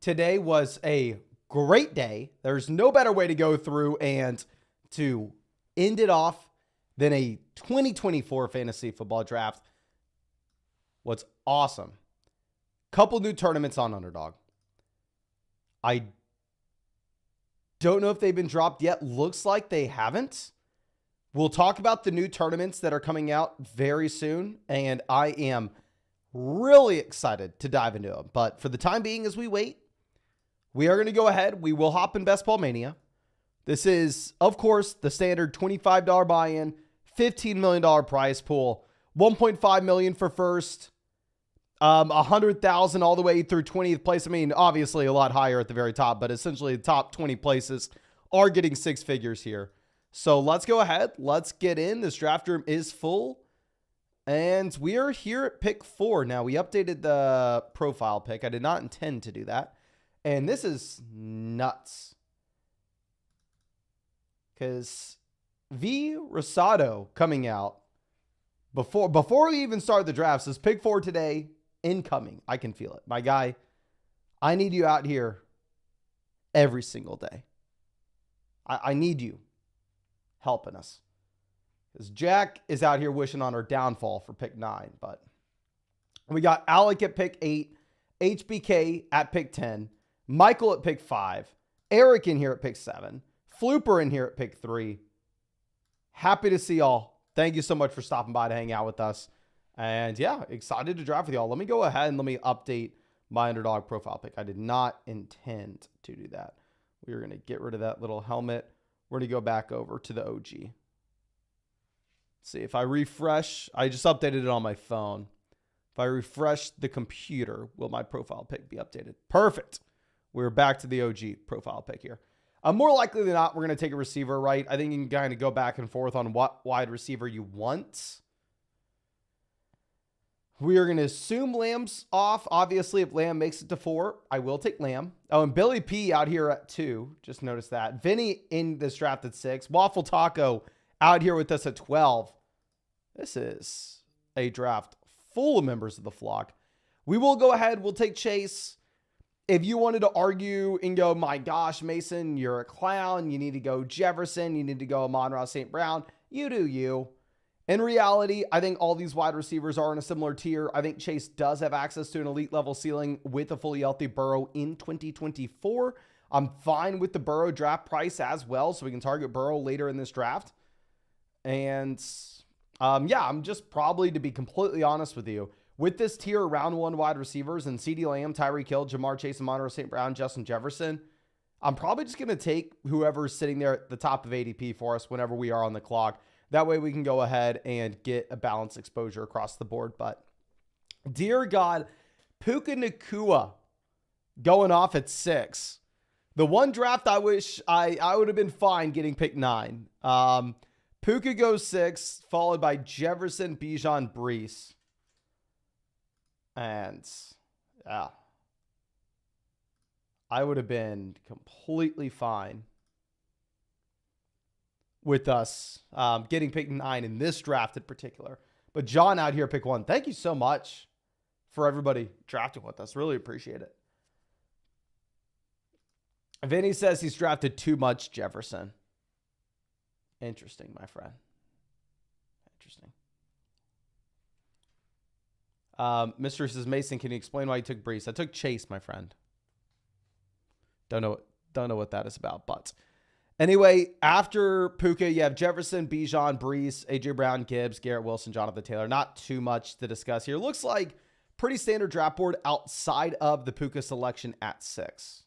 Today was a great day. There's no better way to go through and to end it off than a 2024 fantasy football draft. What's awesome. Couple new tournaments on Underdog. I don't know if they've been dropped yet. Looks like they haven't. We'll talk about the new tournaments that are coming out very soon, and I am really excited to dive into them. But for the time being, as we wait, we are going to go ahead. We will hop in Best Ball Mania. This is, of course, the standard $25 buy-in, $15 million prize pool, $1.5 million for first, 100,000 all the way through 20th place. I mean, obviously a lot higher at the very top, but essentially the top 20 places are getting six figures here. So let's go ahead. Let's get in. This draft room is full. And we are here at pick 4. Now, we updated the profile pick. I did not intend to do that. And this is nuts. Because V. Rosado coming out before we even start the draft says pick 4 today, incoming. I can feel it. My guy, I need you out here every single day. I need you helping us. Because Jack is out here wishing on our downfall for pick 9. But we got Alec at pick 8, HBK at pick 10, Michael at pick 5, Eric in here at pick 7, Flooper in here at pick 3. Happy to see y'all. Thank you so much for stopping by to hang out with us. And yeah, excited to draft with y'all. Let me go ahead and let me update my Underdog profile pick. I did not intend to do that. We are going to get rid of that little helmet. We're going to go back over to the OG. See, if I refresh, I just updated it on my phone. If I refresh the computer, will my profile pick be updated? Perfect. We're back to the OG profile pick here. More likely than not, we're going to take a receiver, right? I think you can kind of go back and forth on what wide receiver you want. We are going to assume Lamb's off. Obviously, if Lamb makes it to 4, I will take Lamb. Oh, and Billy P out here at 2. Just noticed that. Vinny in this draft at 6. Waffle Taco out here with us at 12. This is a draft full of members of the flock. We will go ahead. We'll take Chase. If you wanted to argue and go, my gosh, Mason, you're a clown. You need to go Jefferson. You need to go Amon-Ra St. Brown. You do you. In reality, I think all these wide receivers are in a similar tier. I think Chase does have access to an elite level ceiling with a fully healthy Burrow in 2024. I'm fine with the Burrow draft price as well, so we can target Burrow later in this draft. And yeah, I'm just probably, to be completely honest with you, with this tier round 1 wide receivers and CeeDee Lamb, Tyreek Hill, Jamar Chase, Amon-Ra St. Brown, Justin Jefferson, I'm probably just going to take whoever's sitting there at the top of ADP for us whenever we are on the clock. That way we can go ahead and get a balanced exposure across the board. But dear God, Puka Nacua going off at 6. The one draft I wish I would have been fine getting pick 9. Puka goes 6, followed by Jefferson, Bijan, Brees. And yeah, I would have been completely fine with us getting pick 9 in this draft in particular. But John out here, pick 1. Thank you so much for everybody drafting with us. Really appreciate it. Vinny says he's drafted too much Jefferson. Interesting, my friend. Interesting. Mr. says, Mason, can you explain why you took Brees? I took Chase, my friend. Don't know what that is about, but anyway, after Puka, you have Jefferson, Bijan, Brees, AJ Brown, Gibbs, Garrett Wilson, Jonathan Taylor. Not too much to discuss here. Looks like pretty standard draft board outside of the Puka selection at 6.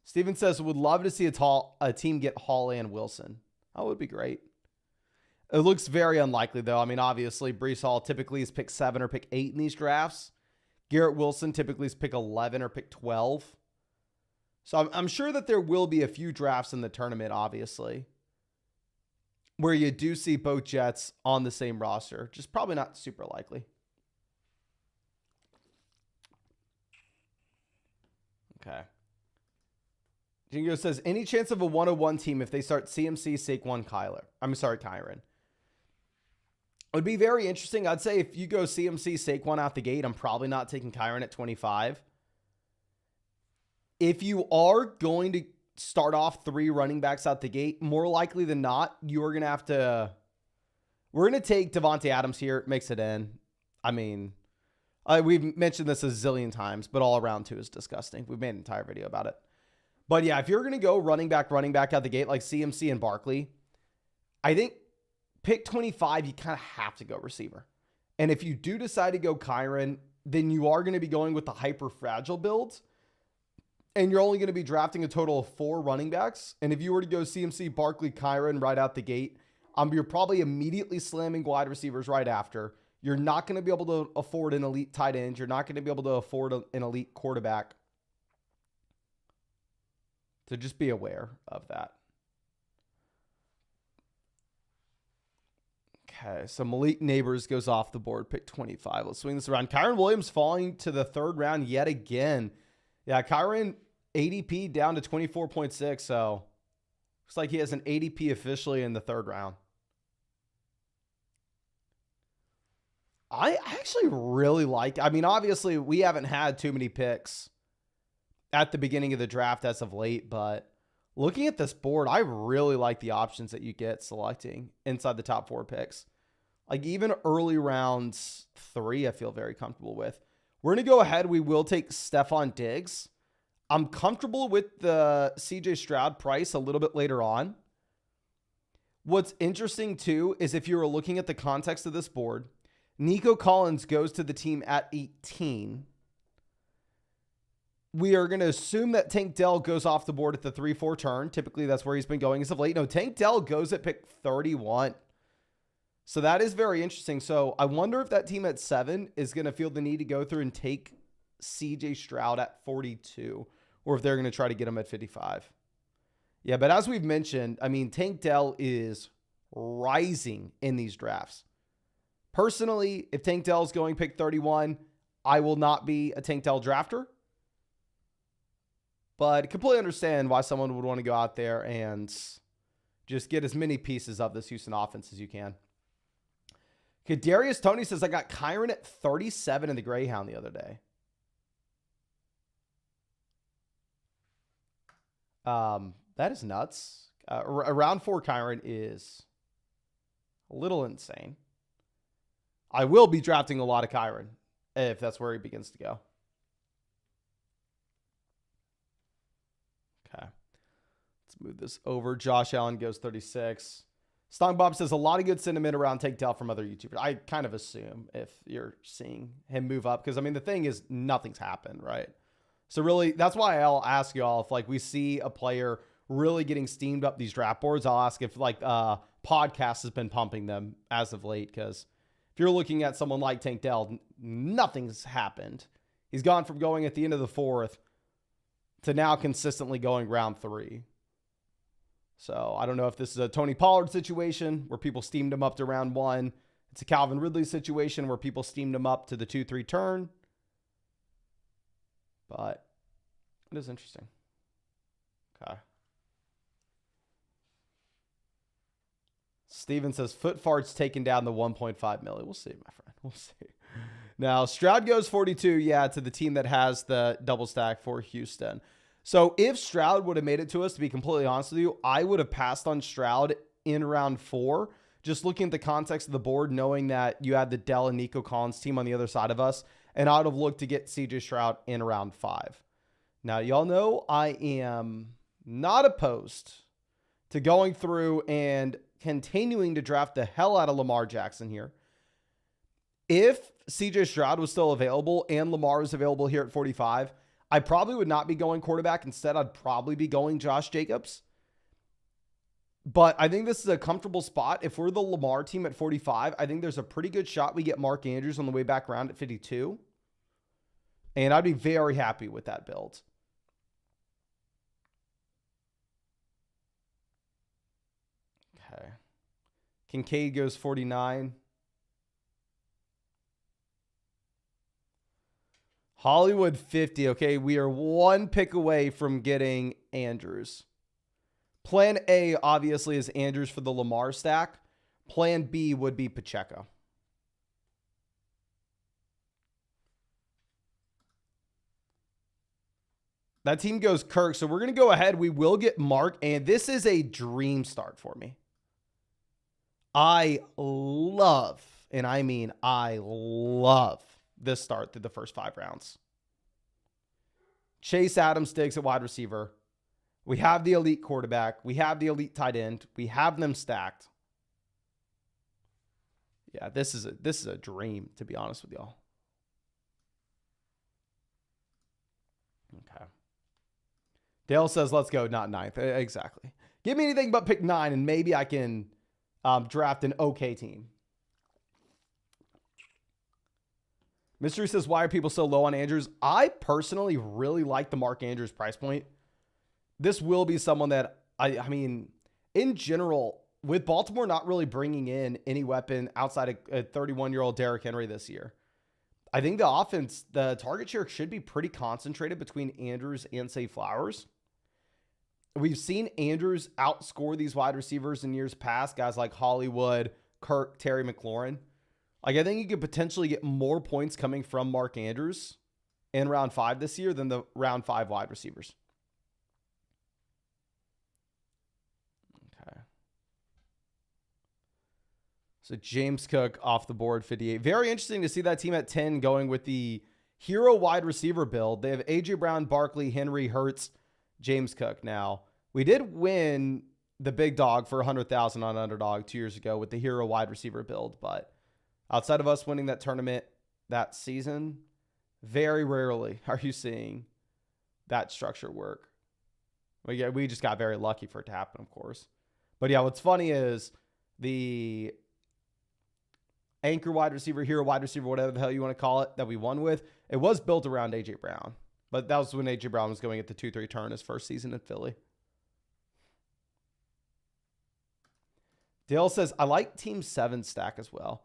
Steven says, would love to see a team get Hall and Wilson. That would be great. It looks very unlikely, though. I mean, obviously, Brees Hall typically is pick 7 or pick 8 in these drafts. Garrett Wilson typically is pick 11 or pick 12. So I'm sure that there will be a few drafts in the tournament, obviously, where you do see both Jets on the same roster. Just probably not super likely. Okay. Jingo says, any chance of a 101 team if they start CMC, Saquon, Kyren? It would be very interesting. I'd say if you go CMC, Saquon out the gate, I'm probably not taking Kyren at 25. If you are going to start off 3 running backs out the gate, more likely than not, you're going to have to, we're going to take Devontae Adams here, makes it in. I mean, we've mentioned this a zillion times, but all around 2 is disgusting. We've made an entire video about it. But yeah, if you're going to go running back out the gate like CMC and Barkley, I think pick 25, you kind of have to go receiver. And if you do decide to go Kyren, then you are going to be going with the hyper fragile build. And you're only going to be drafting a total of 4 running backs. And if you were to go CMC, Barkley, Kyren right out the gate, you're probably immediately slamming wide receivers right after. You're not going to be able to afford an elite tight end. You're not going to be able to afford an elite quarterback. So just be aware of that. Okay, so Malik Neighbors goes off the board, pick 25. Let's swing this around. Kyren Williams falling to the 3rd round yet again. Yeah, Kyren ADP down to 24.6, so looks like he has an ADP officially in the 3rd round. I actually really like, I mean, obviously we haven't had too many picks at the beginning of the draft as of late, but looking at this board, I really like the options that you get selecting inside the top 4 picks. Like even early rounds 3, I feel very comfortable with. We're going to go ahead. We will take Stephon Diggs. I'm comfortable with the CJ Stroud price a little bit later on. What's interesting too is if you were looking at the context of this board, Nico Collins goes to the team at 18. We are going to assume that Tank Dell goes off the board at the 3-4 turn. Typically, that's where he's been going as of late. No, Tank Dell goes at pick 31. So that is very interesting. So I wonder if that team at 7 is going to feel the need to go through and take CJ Stroud at 42, or if they're going to try to get him at 55. Yeah, but as we've mentioned, I mean, Tank Dell is rising in these drafts. Personally, if Tank Dell is going pick 31, I will not be a Tank Dell drafter. But I completely understand why someone would want to go out there and just get as many pieces of this Houston offense as you can. Kadarius Toney says, I got Kyren at 37 in the Greyhound the other day. That is nuts. Round 4 Kyren is a little insane. I will be drafting a lot of Kyren if that's where he begins to go. Okay. Let's move this over. Josh Allen goes 36. Stong Bob says a lot of good sentiment around Tank Dell from other YouTubers. I kind of assume if you're seeing him move up, because I mean, the thing is nothing's happened, right? So really, that's why I'll ask y'all if like we see a player really getting steamed up these draft boards, I'll ask if like podcast has been pumping them as of late. Because if you're looking at someone like Tank Dell, nothing's happened. He's gone from going at the end of the 4th to now consistently going round 3. So I don't know if this is a Tony Pollard situation where people steamed him up to round 1. It's a Calvin Ridley situation where people steamed him up to the 2-3 turn. But it is interesting. Okay. Steven says foot farts taking down the 1.5 million. We'll see, my friend. We'll see. Now, Stroud goes 42, yeah, to the team that has the double stack for Houston. So if Stroud would have made it to us, to be completely honest with you, I would have passed on Stroud in round 4, just looking at the context of the board, knowing that you had the Dell and Nico Collins team on the other side of us, and I would have looked to get CJ Stroud in round 5. Now, y'all know I am not opposed to going through and continuing to draft the hell out of Lamar Jackson here. If CJ Stroud was still available and Lamar is available here at 45, I probably would not be going quarterback. Instead, I'd probably be going Josh Jacobs. But I think this is a comfortable spot. If we're the Lamar team at 45, I think there's a pretty good shot we get Mark Andrews on the way back around at 52. And I'd be very happy with that build. Okay. Kincaid goes 49. Hollywood 50. Okay, we are 1 pick away from getting Andrews. Plan A, obviously, is Andrews for the Lamar stack. Plan B would be Pacheco. That team goes Kirk. So we're going to go ahead. We will get Mark. And this is a dream start for me. I love, and I mean I love this start through the first 5 rounds. Chase Adams Diggs at wide receiver. We have the elite quarterback. We have the elite tight end. We have them stacked. Yeah, this is a dream, to be honest with y'all. Okay. Dale says, let's go, not 9th. Exactly. Give me anything but pick 9, and maybe I can draft an okay team. Mystery says, why are people so low on Andrews? I personally really like the Mark Andrews price point. This will be someone that, I mean, in general, with Baltimore not really bringing in any weapon outside of a 31-year-old Derrick Henry this year, I think the offense, the target share should be pretty concentrated between Andrews and, say, Flowers. We've seen Andrews outscore these wide receivers in years past, guys like Hollywood, Kirk, Terry McLaurin. Like, I think you could potentially get more points coming from Mark Andrews in round 5 this year than the round 5 wide receivers. Okay. So James Cook off the board, 58. Very interesting to see that team at 10 going with the hero wide receiver build. They have A.J. Brown, Barkley, Henry, Hurts, James Cook. Now, we did win the big dog for 100,000 on Underdog 2 years ago with the hero wide receiver build, but outside of us winning that tournament that season, very rarely are you seeing that structure work. We just got very lucky for it to happen, of course. But yeah, what's funny is the anchor wide receiver, hero wide receiver, whatever the hell you want to call it, that we won with, it was built around A.J. Brown. But that was when A.J. Brown was going at the 2-3 turn his first season in Philly. Dale says, I like Team 7 stack as well.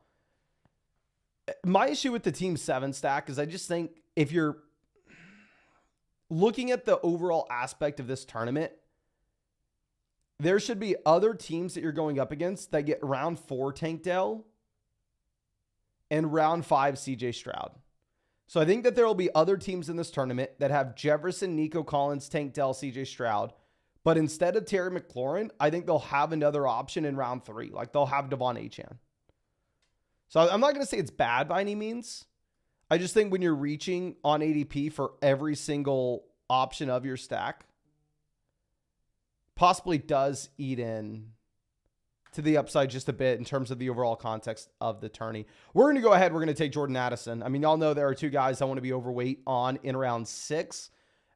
My issue with the Team 7 stack is I just think if you're looking at the overall aspect of this tournament, there should be other teams that you're going up against that get round 4 Tank Dell and round 5 CJ Stroud. So I think that there will be other teams in this tournament that have Jefferson, Nico Collins, Tank Dell, CJ Stroud. But instead of Terry McLaurin, I think they'll have another option in round 3. Like they'll have Devon Achane. So I'm not going to say it's bad by any means. I just think when you're reaching on ADP for every single option of your stack, possibly does eat in to the upside just a bit in terms of the overall context of the tourney. We're going to go ahead. We're going to take Jordan Addison. I mean, y'all know there are 2 guys I want to be overweight on in round 6.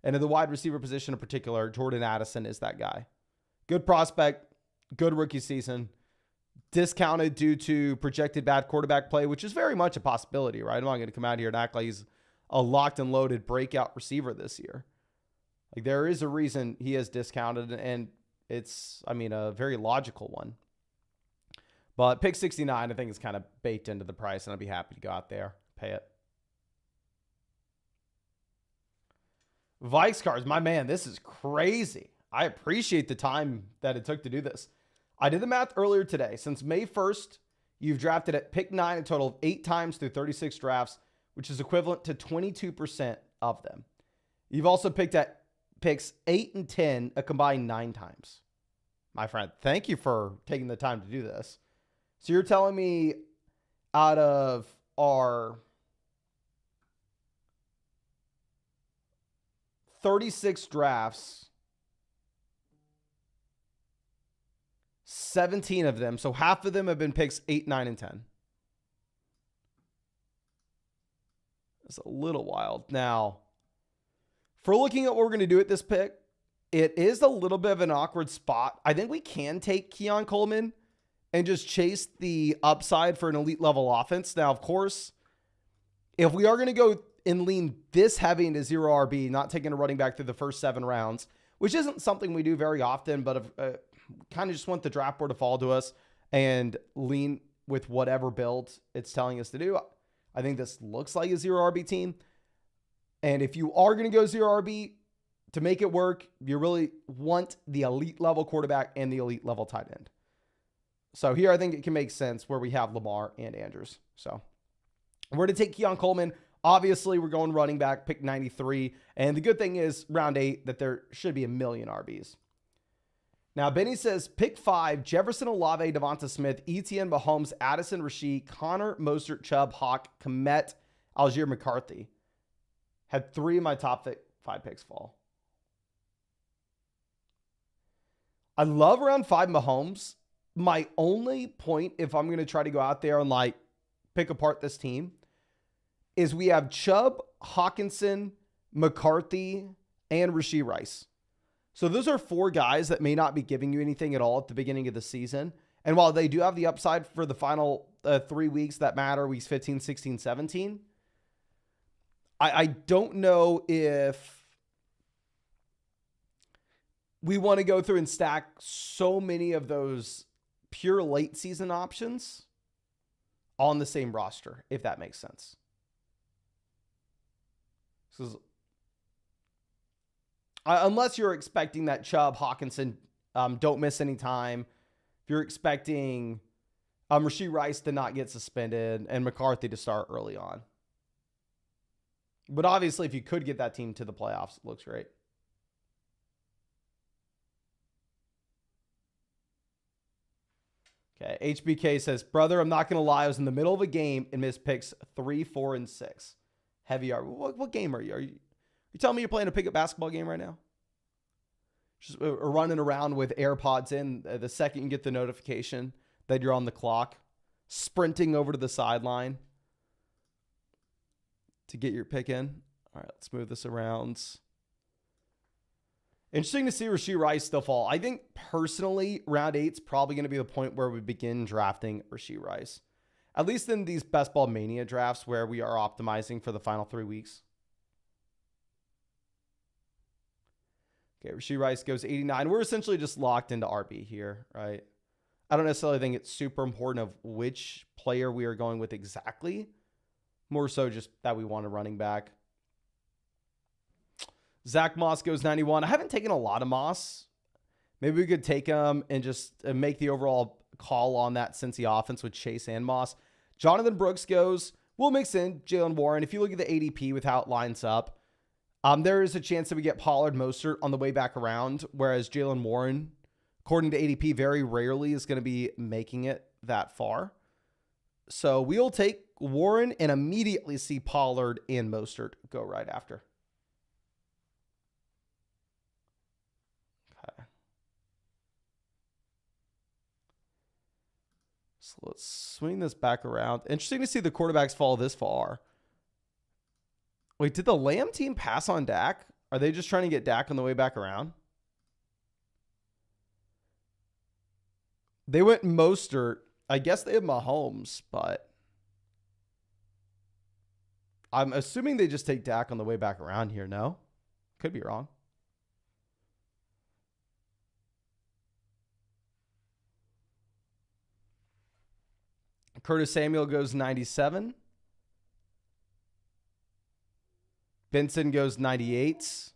And in the wide receiver position in particular, Jordan Addison is that guy. Good prospect, good rookie season. Discounted due to projected bad quarterback play, which is very much a possibility, right? I'm not going to come out here and act like he's a locked and loaded breakout receiver this year. Like there is a reason he is discounted, and it's, I mean, a very logical one. But pick 69, I think it's kind of baked into the price, and I'd be happy to go out there, pay it. Vikes cards, my man, this is crazy. I appreciate the time that it took to do this. I did the math earlier today. Since May 1st, you've drafted at pick 9 a total of 8 times through 36 drafts, which is equivalent to 22% of them. You've also picked at picks 8 and 10 a combined 9 times. My friend, thank you for taking the time to do this. So you're telling me out of our 36 drafts, 17 of them, so half of them have been picks 8, 9, and 10. It's a little wild. Now, for looking at what we're going to do at this pick, it is a little bit of an awkward spot. I think we can take Keon Coleman and just chase the upside for an elite level offense. Now, of course, if we are going to go and lean this heavy into 0 RB, not taking a running back through the first 7 rounds, which isn't something we do very often, but kind of just want the draft board to fall to us and lean with whatever build it's telling us to do. I think this looks like a 0 RB team. And if you are going to go 0 RB to make it work, you really want the elite level quarterback and the elite level tight end. So here I think it can make sense where we have Lamar and Andrews. So we're going to take Keon Coleman Obviously, we're going running back, pick 93. And the good thing is, round 8, that there should be a million RBs. Now, Benny says, pick 5, Jefferson, Olave, Devonta Smith, Etienne, Mahomes, Addison, Rasheed, Connor, Mostert, Chubb, Hawk, Komet, Algier, McCarthy. Had 3 of my top 5 picks fall. I love round 5 Mahomes. My only point, if I'm going to try to go out there and like pick apart this team, is we have Chubb, Hawkinson, McCarthy, and Rashee Rice. So those are 4 guys that may not be giving you anything at all at the beginning of the season. And while they do have the upside for the final 3 weeks that matter, weeks 15, 16, 17, I don't know if we want to go through and stack so many of those pure late season options on the same roster, if that makes sense. Unless you're expecting that Chubb, Hawkinson don't miss any time. If you're expecting Rashee Rice to not get suspended and McCarthy to start early on. But obviously, if you could get that team to the playoffs, it looks great. Okay, HBK says, brother, I'm not going to lie. I was in the middle of a game and missed picks 3, 4, and 6. Heavy R. What game are you? Are you telling me you're playing a pickup basketball game right now? Just running around with AirPods in the second you get the notification that you're on the clock, sprinting over to the sideline to get your pick in. All right, let's move this around. Interesting to see Rashee Rice still fall. I think personally, round 8 is probably going to be the point where we begin drafting Rashee Rice. At least in these Best Ball Mania drafts where we are optimizing for the final 3 weeks. Okay, Rashee Rice goes 89. We're essentially just locked into RB here, right? I don't necessarily think it's super important of which player we are going with exactly. More so just that we want a running back. Zach Moss goes 91. I haven't taken a lot of Moss. Maybe we could take him and just make the overall call on that Cincy offense with Chase and Moss. Jonathan Brooks goes, we'll mix in Jalen Warren. If you look at the ADP with how it lines up, there is a chance that we get Pollard, Mostert on the way back around, whereas Jalen Warren, according to ADP, very rarely is going to be making it that far. So we'll take Warren and immediately see Pollard and Mostert go right after. Okay. So let's swing this back around. Interesting to see the quarterbacks fall this far. Wait, did the Lamb team pass on Dak? Are they just trying to get Dak on the way back around? They went Mostert. I guess they have Mahomes, but I'm assuming they just take Dak on the way back around here. No? Could be wrong. Curtis Samuel goes 97. Benson goes 98.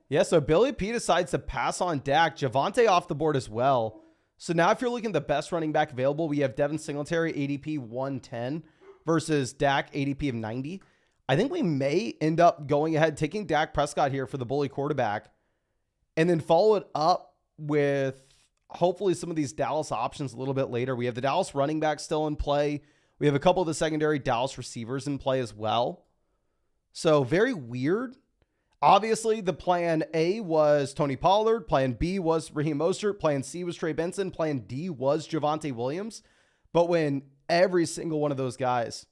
Yeah, so Billy P decides to pass on Dak. Javonte off the board as well. So now if you're looking at the best running back available, we have Devin Singletary, ADP 110 versus Dak, ADP of 90. I think we may end up going ahead, taking Dak Prescott here for the bully quarterback, and then follow it up with hopefully some of these Dallas options a little bit later. We have the Dallas running back still in play. We have a couple of the secondary Dallas receivers in play as well. So very weird. Obviously, the plan A was Tony Pollard. Plan B was Raheem Mostert. Plan C was Trey Benson. Plan D was Javonte Williams. But when every single one of those guys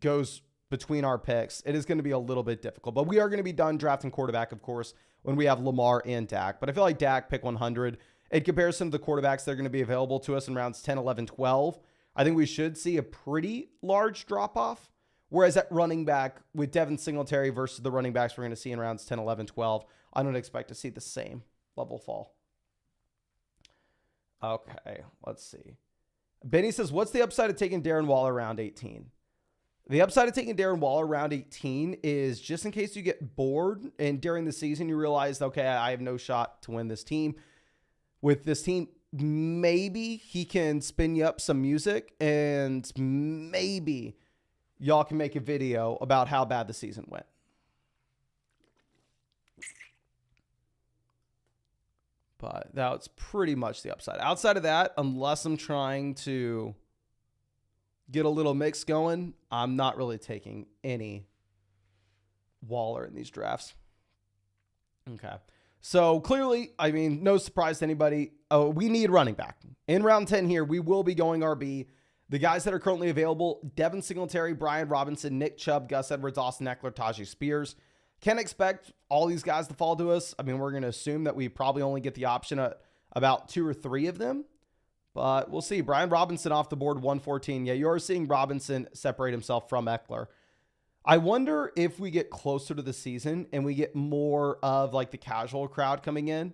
goes between our picks, it is going to be a little bit difficult. But we are going to be done drafting quarterback, of course, when we have Lamar and Dak. But I feel like Dak, pick 100. In comparison to the quarterbacks that are going to be available to us in rounds 10, 11, 12, I think we should see a pretty large drop-off. Whereas at running back with Devin Singletary versus the running backs we're going to see in rounds 10, 11, 12, I don't expect to see the same level fall. Okay, let's see. Benny says, what's the upside of taking Darren Waller round 18? The upside of taking Darren Waller round 18 is just in case you get bored and during the season you realize, okay, I have no shot to win this team. With this team, maybe he can spin you up some music and maybe y'all can make a video about how bad the season went. But that's pretty much the upside. Outside of that, unless I'm trying to get a little mix going, I'm not really taking any Waller in these drafts. Okay. So clearly, I mean, no surprise to anybody. Oh, we need running back. In round 10 here, we will be going RB. The guys that are currently available: Devin Singletary, Brian Robinson, Nick Chubb, Gus Edwards, Austin Eckler, Tajay Spears. Can't expect all these guys to fall to us. I mean, we're going to assume that we probably only get the option at about 2 or 3 of them. But we'll see. Brian Robinson off the board, 114. Yeah, you are seeing Robinson separate himself from Eckler. I wonder if we get closer to the season and we get more of like the casual crowd coming in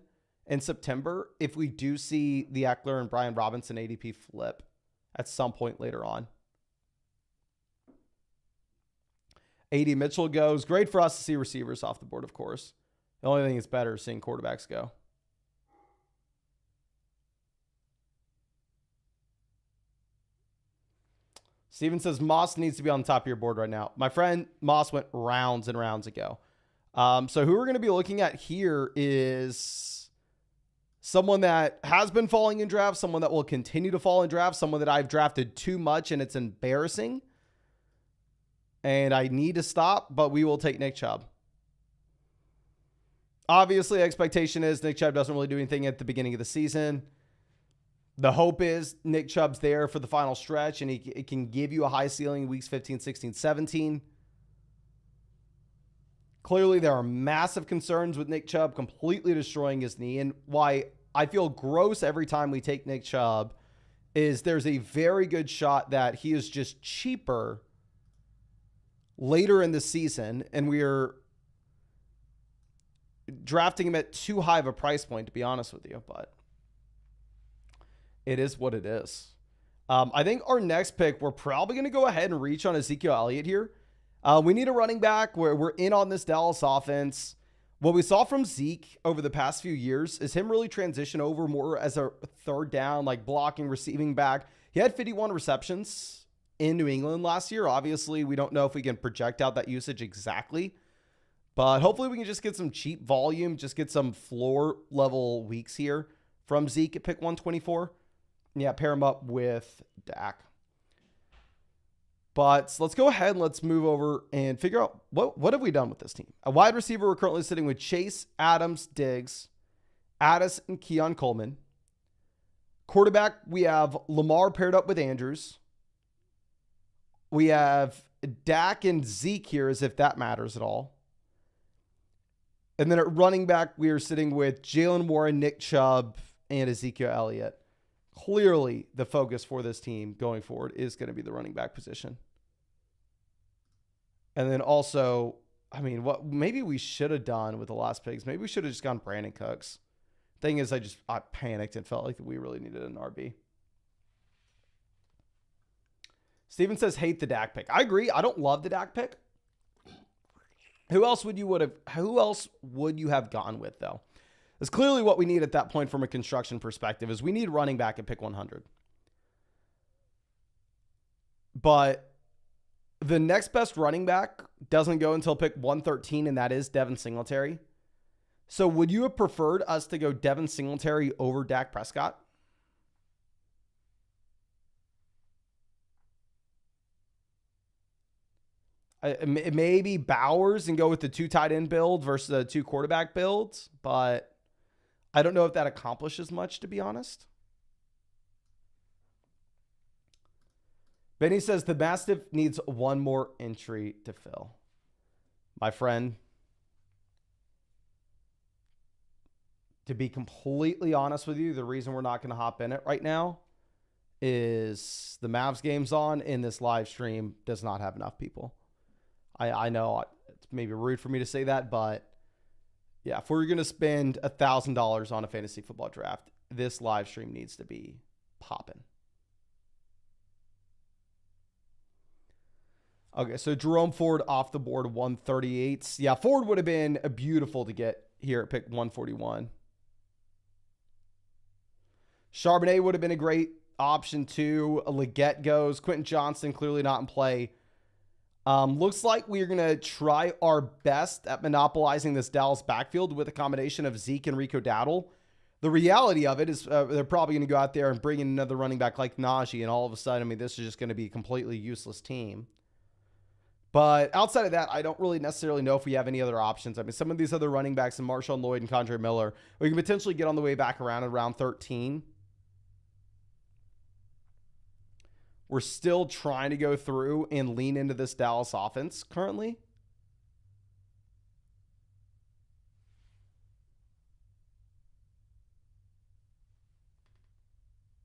September, if we do see the Eckler and Brian Robinson ADP flip at some point later on. AD Mitchell goes. Great for us to see receivers off the board, of course. The only thing that's better is seeing quarterbacks go. Steven says Moss needs to be on the top of your board right now. My friend, Moss went rounds and rounds ago. So who we're going to be looking at here is someone that has been falling in drafts, someone that will continue to fall in drafts, someone that I've drafted too much and it's embarrassing. And I need to stop, but we will take Nick Chubb. Obviously, expectation is Nick Chubb doesn't really do anything at the beginning of the season. The hope is Nick Chubb's there for the final stretch, and he can give you a high ceiling in weeks 15, 16, 17. Clearly, there are massive concerns with Nick Chubb completely destroying his knee. And why I feel gross every time we take Nick Chubb is there's a very good shot that he is just cheaper later in the season, and we are drafting him at too high of a price point, to be honest with you, but it is what it is. I think our next pick, we're probably going to go ahead and reach on Ezekiel Elliott here. We need a running back. We're in on this Dallas offense. What we saw from Zeke over the past few years is him really transition over more as a third down, like blocking, receiving back. He had 51 receptions in New England last year. Obviously, we don't know if we can project out that usage exactly, but hopefully we can just get some cheap volume, just get some floor level weeks here from Zeke at pick 124. Yeah, pair him up with Dak. But let's go ahead and let's move over and figure out what have we done with this team. A wide receiver, we're currently sitting with Chase, Adams, Diggs, Addis, and Keon Coleman. Quarterback, we have Lamar paired up with Andrews. We have Dak and Zeke here, as if that matters at all. And then at running back, we are sitting with Jalen Warren, Nick Chubb, and Ezekiel Elliott. Clearly, the focus for this team going forward is going to be the running back position. And then also, I mean, what maybe we should have done with the last picks, maybe we should have just gone Brandon Cooks. Thing is, I panicked and felt like we really needed an RB. Steven says, hate the Dak pick. I agree. I don't love the Dak pick. Who else would you have gone with, though? It's clearly what we need at that point from a construction perspective is we need running back at pick 100. But the next best running back doesn't go until pick 113, and that is Devin Singletary. So would you have preferred us to go Devin Singletary over Dak Prescott? Maybe Bowers and go with the 2 tight end build versus the 2 quarterback builds, but I don't know if that accomplishes much, to be honest. Benny says the Mastiff needs one more entry to fill. My friend, to be completely honest with you, the reason we're not going to hop in it right now is the Mavs game's on and this live stream does not have enough people. I know it's maybe rude for me to say that, but yeah, if we're going to spend $1,000 on a fantasy football draft, this live stream needs to be popping. Okay, so Jerome Ford off the board, 138. Yeah, Ford would have been beautiful to get here at pick 141. Charbonnet would have been a great option too. Leggett goes. Quentin Johnston clearly not in play. Looks like we're going to try our best at monopolizing this Dallas backfield with a combination of Zeke and Rico Dowdle. The reality of it is they're probably going to go out there and bring in another running back like Najee, and all of a sudden, I mean, this is just going to be a completely useless team. But outside of that, I don't really necessarily know if we have any other options. I mean, some of these other running backs, and Marshawn Lloyd and Condre Miller, we can potentially get on the way back around at round 13. We're still trying to go through and lean into this Dallas offense currently.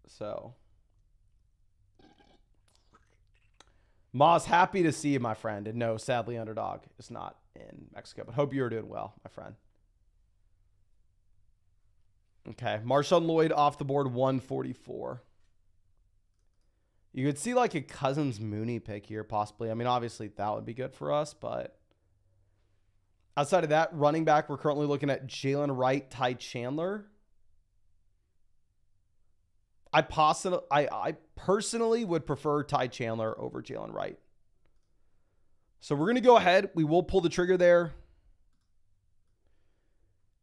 So, Moz, happy to see you, my friend. And no, sadly, Underdog is not in Mexico, but hope you're doing well, my friend. Okay, Marshawn Lloyd off the board, 144. You could see like a Cousins Mooney pick here, possibly. I mean, obviously that would be good for us, but outside of that, running back, we're currently looking at Jalen Wright, Ty Chandler. I personally would prefer Ty Chandler over Jalen Wright. So we're going to go ahead. We will pull the trigger there.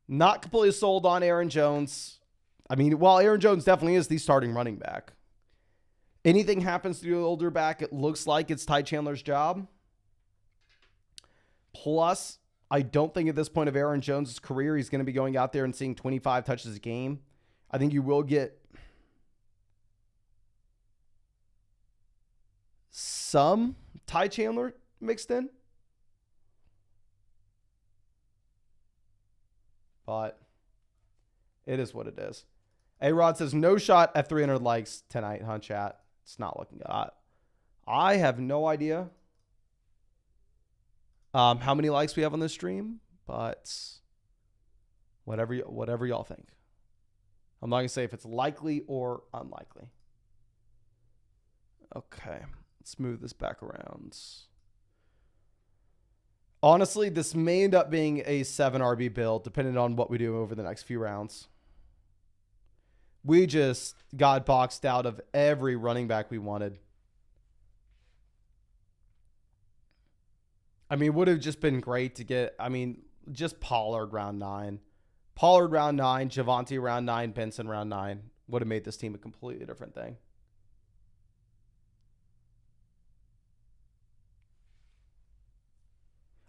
Not completely sold on Aaron Jones. I mean, while Aaron Jones definitely is the starting running back, anything happens to the older back, it looks like it's Ty Chandler's job. Plus, I don't think at this point of Aaron Jones' career, he's going to be going out there and seeing 25 touches a game. I think you will get some Ty Chandler mixed in. But it is what it is. A-Rod says, no shot at 300 likes tonight, huh, chat? It's not looking good. I have no idea how many likes we have on this stream, but whatever y'all think. I'm not going to say if it's likely or unlikely. Okay, let's move this back around. Honestly, this may end up being a 7 RB build, depending on what we do over the next few rounds. We just got boxed out of every running back we wanted. I mean, it would have just been great to get, just Pollard round 9. Pollard round 9, Javonte round 9, Benson round 9 would have made this team a completely different thing.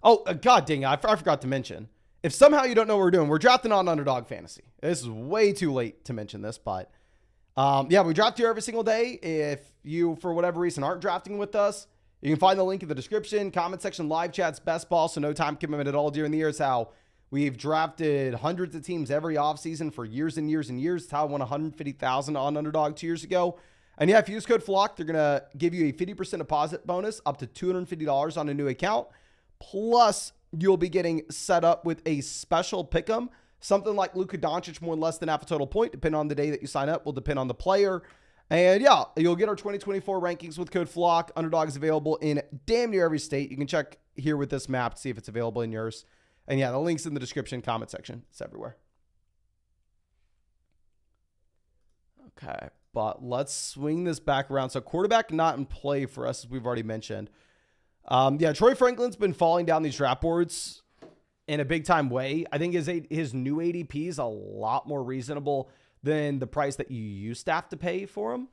Oh, God dang it. I forgot to mention. If somehow you don't know what we're doing, we're drafting on Underdog Fantasy. This is way too late to mention this, but yeah, we draft here every single day. If you, for whatever reason, aren't drafting with us, you can find the link in the description, comment section, live chats, best ball, so no time commitment at all during the year. It's how we've drafted hundreds of teams every offseason for years and years and years. It's how I won $150,000 on Underdog 2 years ago. And yeah, if you use code FLOCK, they're going to give you a 50% deposit bonus up to $250 on a new account. Plus, you'll be getting set up with a special pick'em. Something like Luka Doncic, more or less than half a total point, depending on the day that you sign up, will depend on the player. And yeah, you'll get our 2024 rankings with code FLOCK. Underdog is available in damn near every state. You can check here with this map to see if it's available in yours. And yeah, the link's in the description, comment section. It's everywhere. Okay, but let's swing this back around. So quarterback not in play for us, as we've already mentioned. Yeah, Troy Franklin's been falling down these draft boards in a big time way. I think his new ADP is a lot more reasonable than the price that you used to have to pay for him.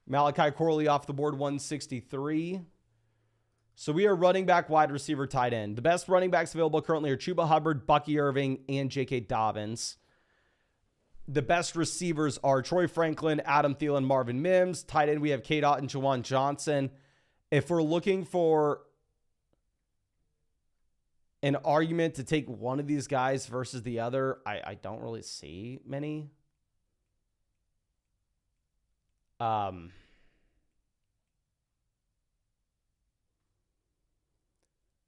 Malachi Corley off the board, 163. So we are running back, wide receiver, tight end. The best running backs available currently are Chuba Hubbard, Bucky Irving, and J.K. Dobbins. The best receivers are Troy Franklin, Adam Thielen, Marvin Mims. Tight end, we have K-Dot and Jawan Johnson. If we're looking for an argument to take one of these guys versus the other, I don't really see many.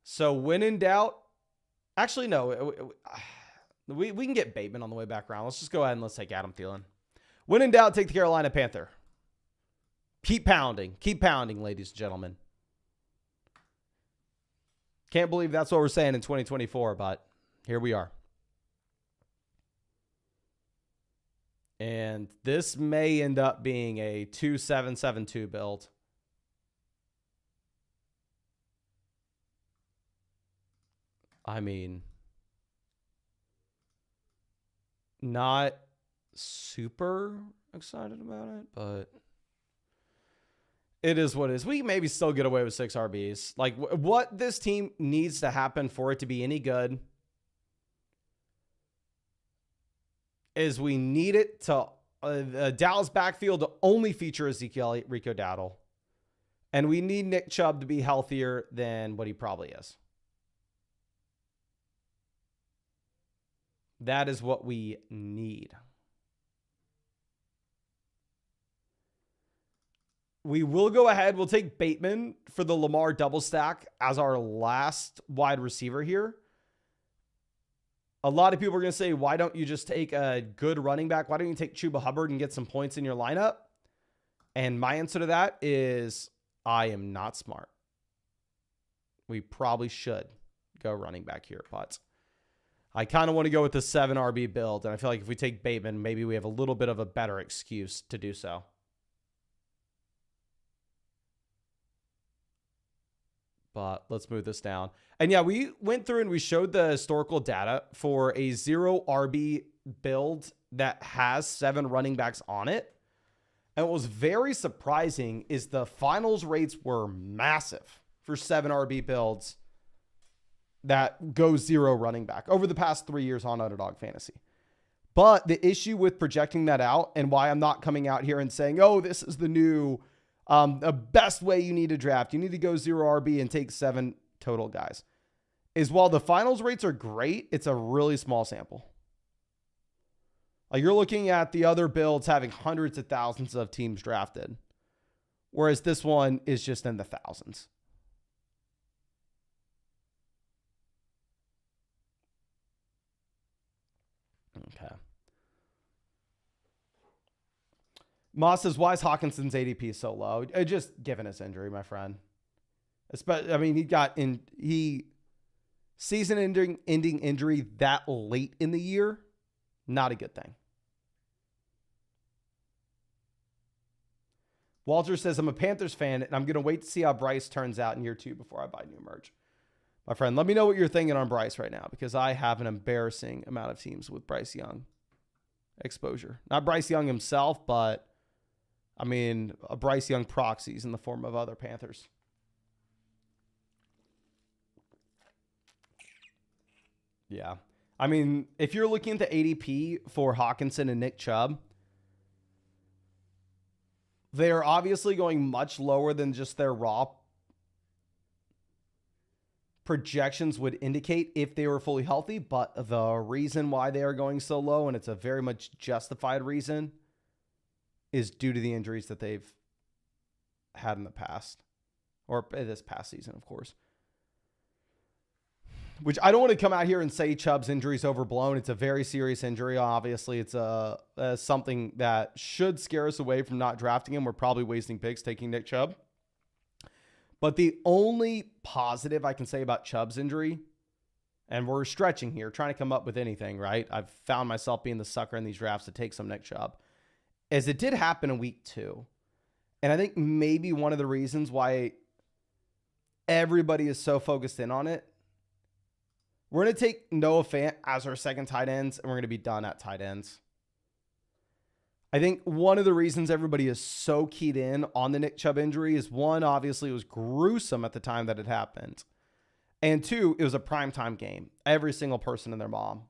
So when in doubt, actually, no, we can get Bateman on the way back around. Let's just go ahead and let's take Adam Thielen. When in doubt, take the Carolina Panther. Keep pounding, ladies and gentlemen. Can't believe that's what we're saying in 2024, but here we are. And this may end up being a 2-7-7-2 build. I mean, not super excited about it, but it is what it is. We maybe still get away with 6 RBs. Like, what this team needs to happen for it to be any good is we need it to Dallas backfield to only feature Ezekiel Rico Dowdle. And we need Nick Chubb to be healthier than what he probably is. That is what we need. We will go ahead. We'll take Bateman for the Lamar double stack as our last wide receiver here. A lot of people are going to say, why don't you just take a good running back? Why don't you take Chuba Hubbard and get some points in your lineup? And my answer to that is I am not smart. We probably should go running back here, but I kind of want to go with the 7 RB build. And I feel like if we take Bateman, maybe we have a little bit of a better excuse to do so. But let's move this down. And yeah, we went through and we showed the historical data for a 0 RB build that has 7 running backs on it. And what was very surprising is the finals rates were massive for 7 RB builds that go 0 running back over the past 3 years on Underdog Fantasy. But the issue with projecting that out and why I'm not coming out here and saying, oh, this is the new the best way you need to draft, you need to go 0 RB and take 7 total guys, is while the finals rates are great, it's a really small sample. Like, you're looking at the other builds having hundreds of thousands of teams drafted, whereas this one is just in the thousands. Okay. Moss says, why is Hawkinson's ADP so low? Just given his injury, my friend. I mean, he season-ending injury that late in the year, not a good thing. Walter says, I'm a Panthers fan, and I'm going to wait to see how Bryce turns out in year 2 before I buy new merch. My friend, let me know what you're thinking on Bryce right now, because I have an embarrassing amount of teams with Bryce Young exposure. Not Bryce Young himself, but I mean, a Bryce Young proxies in the form of other Panthers. Yeah. I mean, if you're looking at the ADP for Hawkinson and Nick Chubb, they are obviously going much lower than just their raw projections would indicate if they were fully healthy. But the reason why they are going so low, and it's a very much justified reason, is due to the injuries that they've had in the past, or this past season, of course. Which I don't want to come out here and say Chubb's injury is overblown. It's a very serious injury. Obviously, it's something that should scare us away from not drafting him. We're probably wasting picks taking Nick Chubb. But the only positive I can say about Chubb's injury, and we're stretching here, trying to come up with anything, right? I've found myself being the sucker in these drafts to take some Nick Chubb, as it did happen in week 2. And I think maybe one of the reasons why everybody is so focused in on it, we're going to take Noah Fant as our second tight ends, and we're going to be done at tight ends. I think one of the reasons everybody is so keyed in on the Nick Chubb injury is, one, obviously it was gruesome at the time that it happened. And 2, it was a primetime game. Every single person and their mom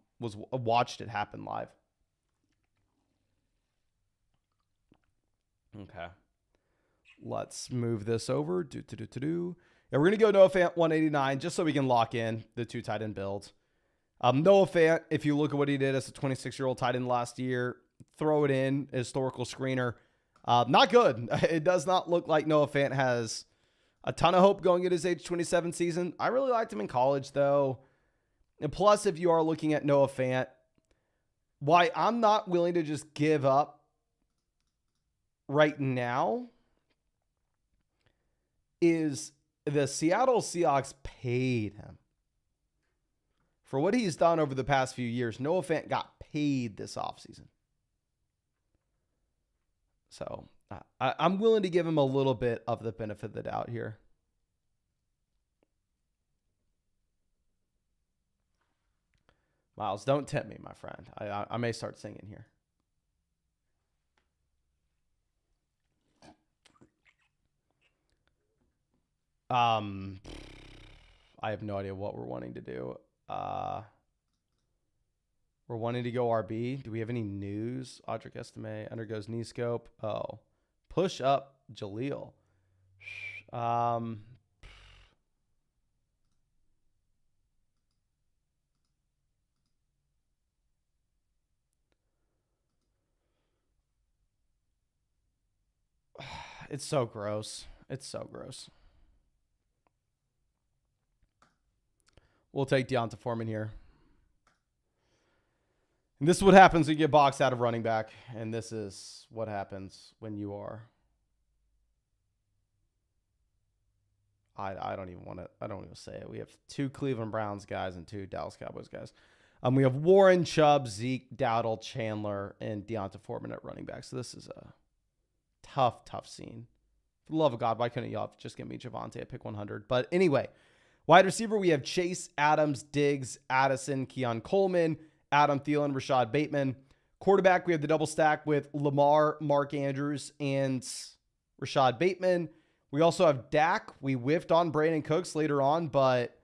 watched it happen live. Okay. Let's move this over. Yeah, we're going to go Noah Fant 189 just so we can lock in the 2 tight end builds. Noah Fant, if you look at what he did as a 26-year-old tight end last year, throw it in, historical screener. Not good. It does not look like Noah Fant has a ton of hope going at his age 27 season. I really liked him in college, though. And plus, if you are looking at Noah Fant, why I'm not willing to just give up right now is the Seattle Seahawks paid him. For what he's done over the past few years, Noah Fant got paid this offseason. So I'm willing to give him a little bit of the benefit of the doubt here. Miles, don't tempt me, my friend. I may start singing here. I have no idea what we're wanting to do. We're wanting to go RB. Do we have any news? Audric Estime undergoes knee scope. Oh, push up Jaleel. It's so gross. It's so gross. We'll take Deonta Foreman here. And this is what happens when you get boxed out of running back. And this is what happens when you are. I don't even want to. I don't even say it. We have 2 Cleveland Browns guys and 2 Dallas Cowboys guys. We have Warren, Chubb, Zeke, Dowdle, Chandler, and Deonta Foreman at running back. So this is a tough scene. For the love of God, why couldn't y'all just give me Javonte at pick 100? But anyway, wide receiver, we have Chase, Adams, Diggs, Addison, Keon Coleman, Adam Thielen, Rashad Bateman. Quarterback, we have the double stack with Lamar, Mark Andrews, and Rashad Bateman. We also have Dak. We whiffed on Brandon Cooks later on, but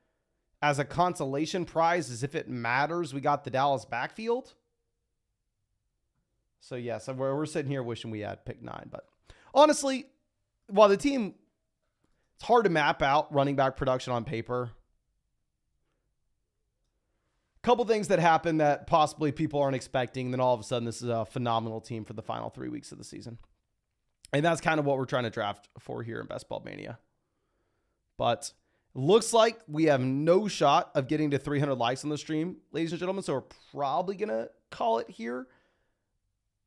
as a consolation prize, as if it matters, we got the Dallas backfield. So, yes, we're sitting here wishing we had pick 9. But honestly, while the team, it's hard to map out running back production on paper. A couple things that happen that possibly people aren't expecting. Then all of a sudden, this is a phenomenal team for the final 3 weeks of the season. And that's kind of what we're trying to draft for here in Best Ball Mania. But looks like we have no shot of getting to 300 likes on the stream, ladies and gentlemen. So we're probably going to call it here.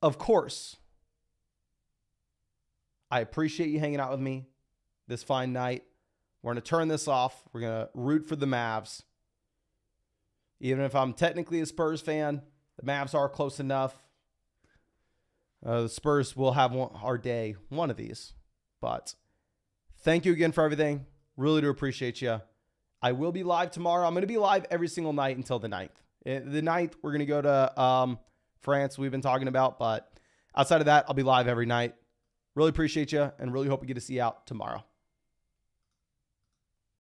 Of course, I appreciate you hanging out with me this fine night. We're going to turn this off. We're going to root for the Mavs. Even if I'm technically a Spurs fan, the Mavs are close enough. The Spurs will have our day one of these. But thank you again for everything. Really do appreciate you. I will be live tomorrow. I'm going to be live every single night until the 9th. The 9th, we're going to go to France, we've been talking about. But outside of that, I'll be live every night. Really appreciate you and really hope we get to see you out tomorrow.